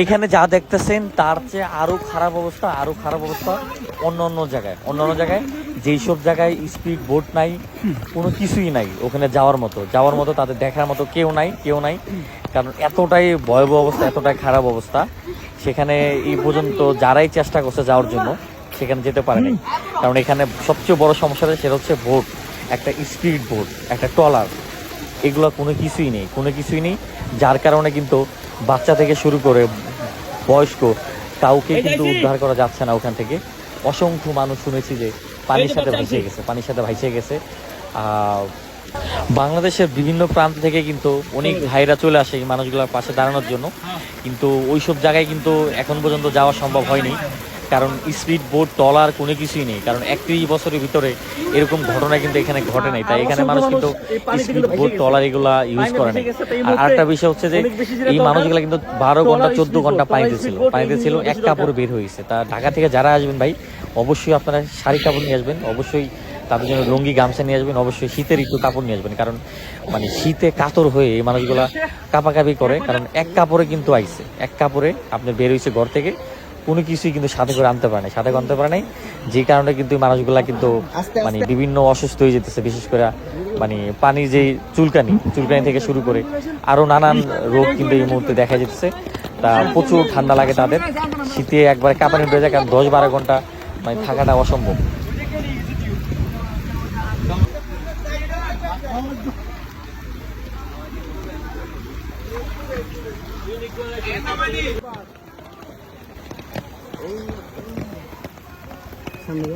এখানে যা দেখতেছেন তার চেয়ে আরো খারাপ অবস্থা, অন্য অন্য জায়গায় যেই সব জায়গায় স্পিড বোট নাই, কোনো কিছুই নাই ওখানে যাওয়ার মতো তাদের দেখার মতো কেউ নাই। কারণ এতটাই ভয়াবহ অবস্থা, এতটাই খারাপ অবস্থা, সেখানে এই পর্যন্ত যারাই চেষ্টা করছে যাওয়ার জন্য সেখানে যেতে পারেনি। কারণ এখানে সবচেয়ে বড় সমস্যাটা সেটা হচ্ছে বোট, একটা স্পিড বোট, একটা ট্রলার, এগুলো কোনো কিছুই নেই, যার কারণে কিন্তু বাচ্চা থেকে শুরু করে বয়স্ক কাউকে কিন্তু উদ্ধার করা যাচ্ছে না ওখান থেকে। অসংখ্য মানুষ শুনেছি যে পানির সাথে ভাসিয়ে গেছে। বাংলাদেশের বিভিন্ন প্রান্ত থেকে কিন্তু অনেক ভাইরা চলে আসে এই মানুষগুলোর পাশে দাঁড়ানোর জন্য, কিন্তু ওইসব জায়গায় কিন্তু এখন পর্যন্ত যাওয়া সম্ভব হয়নি। কারণ স্পিড বোট ট্রলার কোনো কিছুই নেই, কারণ 31 বছরের ভিতরে এরকম ঘটনা কিন্তু এখানে ঘটে নাই। তাই এখানে মানুষ কিন্তু স্পিড বোট ট্রলার এগুলা ইউজ করে নাই। আর আরেকটা বিষয় হচ্ছে যে এই মানুষগুলো কিন্তু 12 ঘন্টা 14 ঘন্টা পানিতে ছিল, এক কাপড়ে বের হয়েছে। তা ঢাকা থেকে যারা আসবেন ভাই, অবশ্যই আপনারা শাড়ি কাপড় নিয়ে আসবেন, অবশ্যই তাদের জন্য লুঙ্গি গামছা নিয়ে আসবেন, অবশ্যই শীতের একটু কাপড় নিয়ে আসবেন। কারণ মানে শীতে কাতর হয়ে এই মানুষগুলা কাঁপাকাঁপি করে, কারণ এক কাপড়ে কিন্তু আইছে, এক কাপড়ে আপনি বের হয়েছে ঘর থেকে, কোনো কিছুই কিন্তু সাথে করে আনতে পারে নাই, যে কারণে কিন্তু মানুষগুলা কিন্তু মানে বিভিন্ন অসুস্থ হয়ে যেতেছে। বিশেষ করে মানে পানির যে চুলকানি থেকে শুরু করে আরো নানান রোগ কিন্তু এই মুহূর্তে দেখা যেতেছে। তা প্রচুর ঠান্ডা লাগে তাদের, শীতে একবারে কাঁপানি হয়ে যায়, কারণ 10-12 ঘন্টা মানে থাকাটা অসম্ভব। সামনে